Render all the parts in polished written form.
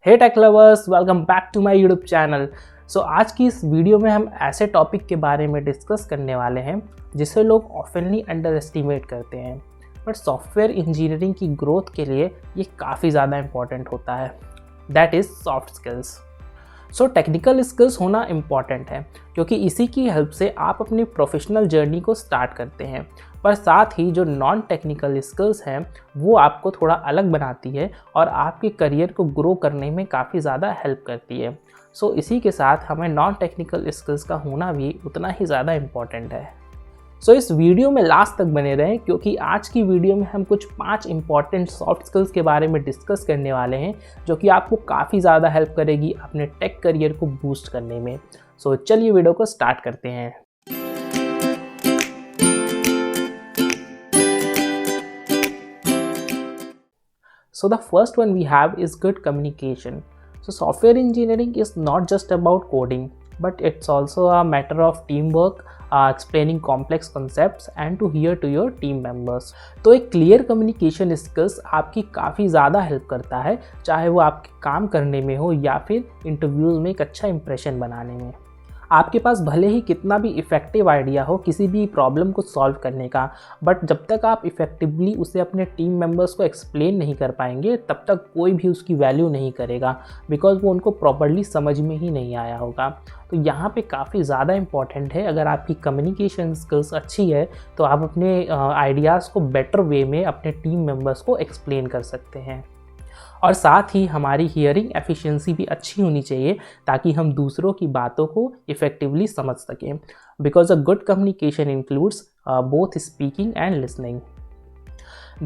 Hey tech lovers, welcome back to my YouTube channel. So आज की इस video में हम ऐसे टॉपिक के बारे में डिस्कस करने वाले हैं जिसे लोग ऑफनली अंडर एस्टिमेट करते हैं, बट सॉफ्टवेयर इंजीनियरिंग की ग्रोथ के लिए ये काफ़ी ज़्यादा इम्पॉर्टेंट होता है। That is soft skills. So technical skills होना इम्पॉर्टेंट है क्योंकि इसी की हेल्प से आप अपनी प्रोफेशनल जर्नी को स्टार्ट करते हैं, पर साथ ही जो नॉन टेक्निकल स्किल्स हैं वो आपको थोड़ा अलग बनाती है और आपके करियर को ग्रो करने में काफ़ी ज़्यादा हेल्प करती है। सो इसी के साथ हमें नॉन टेक्निकल स्किल्स का होना भी उतना ही ज़्यादा इम्पॉर्टेंट है। सो इस वीडियो में लास्ट तक बने रहें क्योंकि आज की वीडियो में हम कुछ 5 इंपॉर्टेंट सॉफ्ट स्किल्स के बारे में डिस्कस करने वाले हैं जो कि आपको काफ़ी ज़्यादा हेल्प करेगी अपने टेक करियर को बूस्ट करने में। सो चलिए वीडियो को स्टार्ट करते हैं। So the first one we have is good communication. So software engineering is not just about coding, but it's also a matter of teamwork, explaining complex concepts and to hear to your team members. तो एक clear communication skills आपकी काफ़ी ज़्यादा help करता है, चाहे वो आपके काम करने में हो या फिर इंटरव्यूज़ में एक अच्छा इंप्रेशन बनाने में। आपके पास भले ही कितना भी इफ़ेक्टिव आइडिया हो किसी भी प्रॉब्लम को सॉल्व करने का, बट जब तक आप इफ़ेक्टिवली उसे अपने टीम मेंबर्स को एक्सप्लेन नहीं कर पाएंगे तब तक कोई भी उसकी वैल्यू नहीं करेगा, बिकॉज वो उनको प्रॉपर्ली समझ में ही नहीं आया होगा। तो यहाँ पे काफ़ी ज़्यादा इम्पॉर्टेंट है, अगर आपकी कम्युनिकेशन स्किल्स अच्छी है तो आप अपने आइडियाज़ को बेटर वे में अपने टीम मेंबर्स को एक्सप्लेन कर सकते हैं। और साथ ही हमारी हियरिंग एफिशिएंसी भी अच्छी होनी चाहिए ताकि हम दूसरों की बातों को इफ़ेक्टिवली समझ सकें, because a good communication includes both speaking and listening.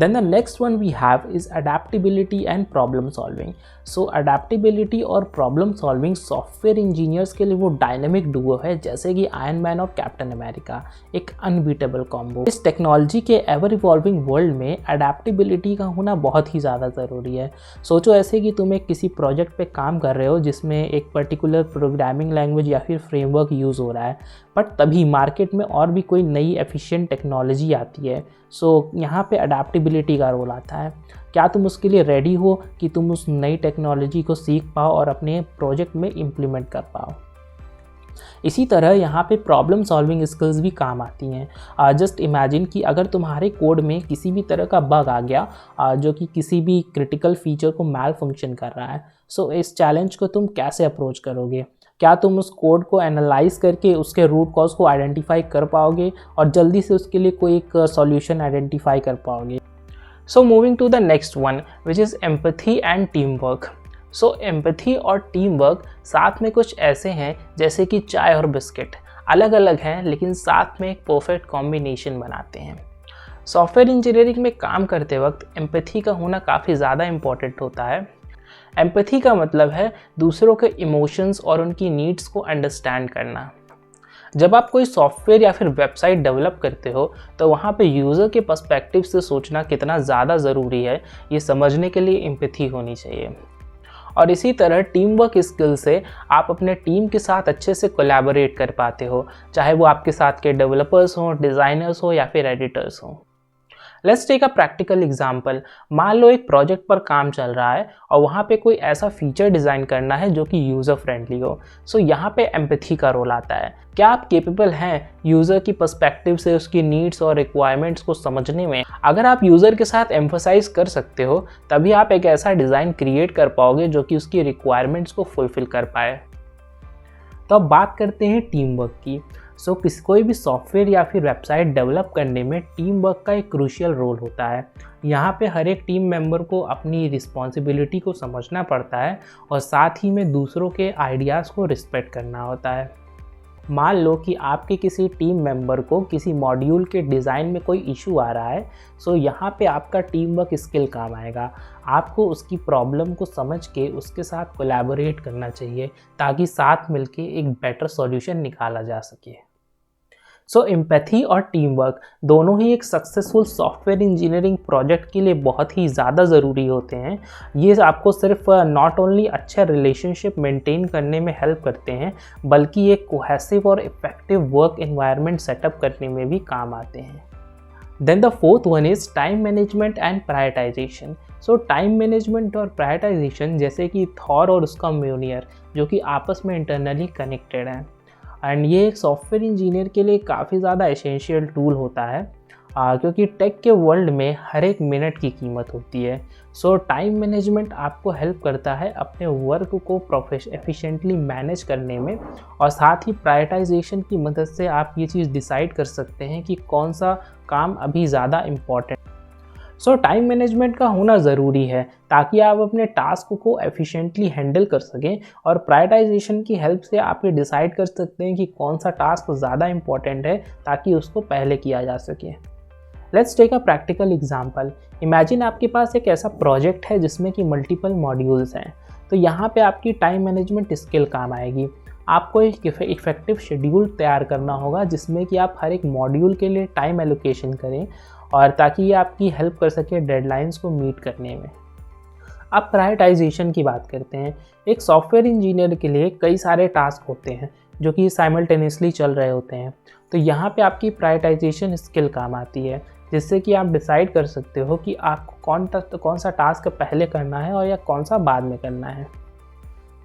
Then the next one we have is adaptability and problem solving. So adaptability और problem solving सॉफ्टवेयर इंजीनियर्स के लिए वो डायनेमिक डुओ है जैसे कि आयरन मैन और कैप्टन अमेरिका, एक unbeatable combo. इस टेक्नोलॉजी के एवर इवॉल्विंग वर्ल्ड में अडेप्टेबिलिटी का होना बहुत ही ज़्यादा ज़रूरी है। सोचो ऐसे कि तुम एक किसी प्रोजेक्ट पे काम कर रहे हो जिसमें एक पर्टिकुलर प्रोग्रामिंग लैंग्वेज या फिर फ्रेमवर्क यूज़ हो रहा है, बट तभी मार्केट में और भी कोई नई एफिशिएंट टेक्नोलॉजी आती है। सो यहाँ पे अडेप्टेबिलिटी का रोल आता है। क्या तुम उसके लिए रेडी हो कि तुम उस नई टेक्नोलॉजी को सीख पाओ और अपने प्रोजेक्ट में इम्प्लीमेंट कर पाओ। इसी तरह यहाँ पे प्रॉब्लम सॉल्विंग स्किल्स भी काम आती हैं। जस्ट इमेजिन कि अगर तुम्हारे कोड में किसी भी तरह का बग आ गया जो कि किसी भी क्रिटिकल फीचर को मैल फंक्शन कर रहा है, सो इस चैलेंज को तुम कैसे अप्रोच करोगे? क्या तुम उस कोड को एनालाइज करके उसके रूट कॉज को आइडेंटिफाई कर पाओगे और जल्दी से उसके लिए कोई एक सॉल्यूशन आइडेंटिफाई कर पाओगे? So moving to the next one which is empathy and team work. So empathy और टीम वर्क साथ में कुछ ऐसे हैं जैसे कि चाय और बिस्किट, अलग अलग हैं लेकिन साथ में एक परफेक्ट कॉम्बिनेशन बनाते हैं। सॉफ्टवेयर इंजीनियरिंग में काम करते वक्त एम्पैथी का होना काफ़ी ज़्यादा इम्पॉर्टेंट होता है। एम्पैथी का मतलब है दूसरों के इमोशंस और उनकी नीड्स को अंडरस्टैंड करना। जब आप कोई सॉफ्टवेयर या फिर वेबसाइट डेवलप करते हो तो वहाँ पे यूज़र के पर्सपेक्टिव से सोचना कितना ज़्यादा ज़रूरी है, ये समझने के लिए एम्पैथी होनी चाहिए। और इसी तरह टीम वर्क स्किल से आप अपने टीम के साथ अच्छे से कोलैबोरेट कर पाते हो, चाहे वो आपके साथ के डेवलपर्स हों, डिज़ाइनर्स हो या फिर एडिटर्स हों। Let's take a practical example. मान लो एक प्रोजेक्ट पर काम चल रहा है और वहाँ पे कोई ऐसा फीचर डिज़ाइन करना है जो कि यूज़र फ्रेंडली हो। सो यहाँ पे एम्पैथी का रोल आता है। क्या आप केपेबल हैं यूज़र की पर्सपेक्टिव से उसकी नीड्स और रिक्वायरमेंट्स को समझने में? अगर आप यूज़र के साथ एम्फसाइज कर सकते हो तभी आप एक ऐसा डिज़ाइन क्रिएट कर पाओगे जो कि उसकी रिक्वायरमेंट्स को फुलफ़िल कर पाए। तो अब बात करते हैं टीम वर्क की। सो कोई भी सॉफ्टवेयर या फिर वेबसाइट डेवलप करने में टीम वर्क का एक क्रूशियल रोल होता है। यहाँ पे हर एक टीम मेंबर को अपनी रिस्पॉन्सिबिलिटी को समझना पड़ता है और साथ ही में दूसरों के आइडियाज़ को रिस्पेक्ट करना होता है। मान लो कि आपके किसी टीम मेंबर को किसी मॉड्यूल के डिज़ाइन में कोई इशू आ रहा है, सो यहाँ पे आपका टीम वर्क स्किल काम आएगा। आपको उसकी प्रॉब्लम को समझ के उसके साथ कोलैबोरेट करना चाहिए ताकि साथ मिलके एक बेटर सॉल्यूशन निकाला जा सके। सो एम्पैथी और टीम वर्क दोनों ही एक सक्सेसफुल सॉफ्टवेयर इंजीनियरिंग प्रोजेक्ट के लिए बहुत ही ज़्यादा ज़रूरी होते हैं। ये आपको सिर्फ नॉट ओनली अच्छा रिलेशनशिप मेंटेन करने में हेल्प करते हैं, बल्कि एक कोहेसिव और इफेक्टिव वर्क एनवायरनमेंट सेटअप करने में भी काम आते हैं। Then the fourth one is time management and prioritization. So time management और प्रायोरिटाइजेशन जैसे कि थॉर और उसका म्यूनियर जो कि आपस में इंटरनली कनेक्टेड हैं, एंड ये एक सॉफ्टवेयर इंजीनियर के लिए काफ़ी ज़्यादा एसेंशियल टूल होता है क्योंकि टेक के वर्ल्ड में हर एक मिनट की कीमत होती है। सो टाइम मैनेजमेंट आपको हेल्प करता है अपने वर्क को एफिशिएंटली मैनेज करने में, और साथ ही प्रायोरिटाइजेशन की मदद से आप ये चीज़ डिसाइड कर सकते हैं कि कौन सा काम अभी ज़्यादा इम्पॉर्टेंट। सो टाइम मैनेजमेंट का होना ज़रूरी है ताकि आप अपने टास्क को एफिशिएंटली हैंडल कर सकें, और प्रायोरिटाइजेशन की हेल्प से आप ये डिसाइड कर सकते हैं कि कौन सा टास्क ज़्यादा इम्पॉर्टेंट है ताकि उसको पहले किया जा सके। Let's take a practical example. Imagine आपके पास एक ऐसा प्रोजेक्ट है जिसमें कि मल्टीपल मॉड्यूल्स हैं, तो यहाँ पे आपकी टाइम मैनेजमेंट स्किल काम आएगी। आपको एक इफेक्टिव शेड्यूल तैयार करना होगा जिसमें कि आप हर एक मॉड्यूल के लिए टाइम एलोकेशन करें, और ताकि ये आपकी हेल्प कर सके डेडलाइंस को मीट करने में। अब प्रायोरिटाइजेशन की बात करते हैं। एक सॉफ्टवेयर इंजीनियर के लिए कई सारे टास्क होते हैं जो कि साइमल्टेनियसली चल रहे होते हैं, तो यहाँ पे आपकी प्रायोरिटाइजेशन स्किल काम आती है, जिससे कि आप डिसाइड कर सकते हो कि आपको कौन सा टास्क पहले करना है और या कौन सा बाद में करना है।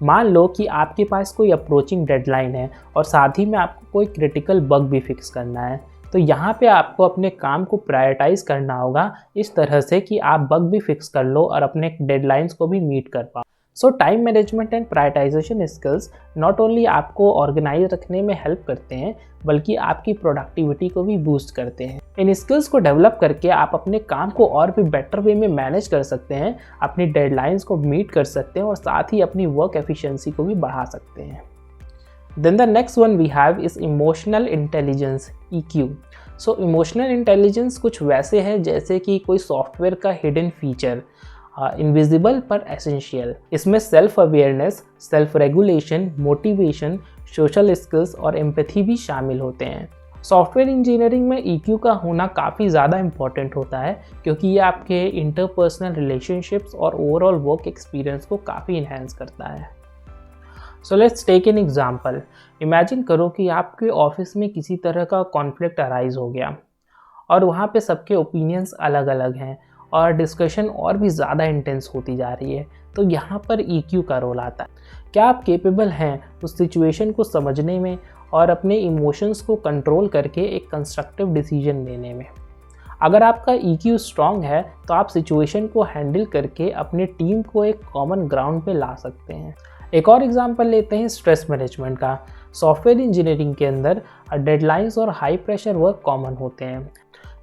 मान लो कि आपके पास कोई अप्रोचिंग डेडलाइन है और साथ ही में आपको कोई क्रिटिकल बग भी फिक्स करना है, तो यहाँ पे आपको अपने काम को प्रायोरिटाइज करना होगा इस तरह से कि आप बग भी फिक्स कर लो और अपने डेडलाइंस को भी मीट कर पाओ। सो time management and prioritisation skills not only आपको ऑर्गेनाइज रखने में हेल्प करते हैं बल्कि आपकी प्रोडक्टिविटी को भी बूस्ट करते हैं। इन स्किल्स को डेवलप करके आप अपने काम को और भी बेटर वे में मैनेज कर सकते हैं, अपनी डेडलाइंस को मीट कर सकते हैं और साथ ही अपनी वर्क एफिशिएंसी को भी बढ़ा सकते हैं। Then the next one we have is emotional intelligence, EQ. So emotional intelligence कुछ वैसे है जैसे कि कोई सॉफ्टवेयर का हिडन फीचर, इनविजिबल पर एसेंशियल। इसमें self awareness, self regulation, motivation, social skills और एम्पैथी भी शामिल होते हैं। सॉफ्टवेयर इंजीनियरिंग में EQ का होना काफ़ी ज़्यादा इम्पॉर्टेंट होता है क्योंकि ये आपके इंटरपर्सनल रिलेशनशिप्स और ओवरऑल वर्क एक्सपीरियंस को काफ़ी इन्हेंस करता है। So let's take an example. Imagine करो कि आपके ऑफिस में किसी तरह का कॉन्फ्लिक्ट अराइज हो गया और वहाँ पे सबके ओपिनियंस अलग अलग हैं और डिस्कशन और भी ज़्यादा इंटेंस होती जा रही है, तो यहाँ पर EQ का रोल आता है। क्या आप केपेबल हैं उस सिचुएशन को समझने में और अपने इमोशंस को कंट्रोल करके एक कंस्ट्रक्टिव डिसीजन लेने में? अगर आपका EQ स्ट्रॉन्ग है तो आप सिचुएशन को हैंडल करके अपने टीम को एक कॉमन ग्राउंड पे ला सकते हैं। एक और एग्जांपल लेते हैं स्ट्रेस मैनेजमेंट का। सॉफ्टवेयर इंजीनियरिंग के अंदर डेडलाइंस और हाई प्रेशर वर्क कॉमन होते हैं।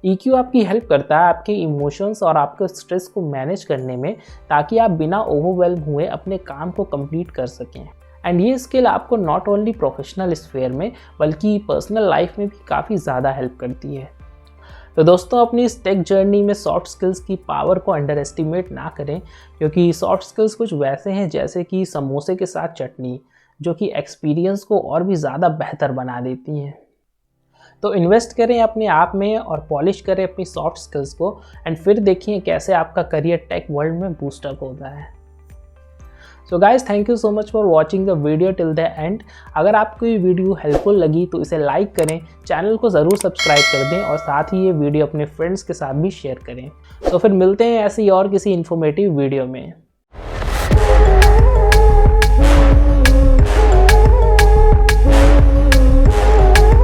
EQ आपकी हेल्प करता है आपके इमोशंस और आपके स्ट्रेस को मैनेज करने में, ताकि आप बिना ओवरवेल्म हुए अपने काम को कंप्लीट कर सकें। एंड ये स्किल आपको नॉट ओनली प्रोफेशनल स्फेयर में बल्कि पर्सनल लाइफ में भी काफ़ी ज़्यादा हेल्प करती है। तो दोस्तों, अपनी इस टेक जर्नी में सॉफ्ट स्किल्स की पावर को अंडर एस्टिमेट ना करें, क्योंकि सॉफ्ट स्किल्स कुछ वैसे हैं जैसे कि समोसे के साथ चटनी, जो कि एक्सपीरियंस को और भी ज़्यादा बेहतर बना देती हैं। तो इन्वेस्ट करें अपने आप में और पॉलिश करें अपनी सॉफ्ट स्किल्स को, एंड फिर देखिए कैसे आपका करियर टेक वर्ल्ड में बूस्टअप होता है। So guys, thank you so much for watching the video till the end. अगर आपको ये वीडियो हेल्पफुल लगी तो इसे लाइक करें, चैनल को ज़रूर सब्सक्राइब कर दें और साथ ही ये वीडियो अपने फ्रेंड्स के साथ भी शेयर करें। तो फिर मिलते हैं ऐसी और किसी इन्फॉर्मेटिव वीडियो में।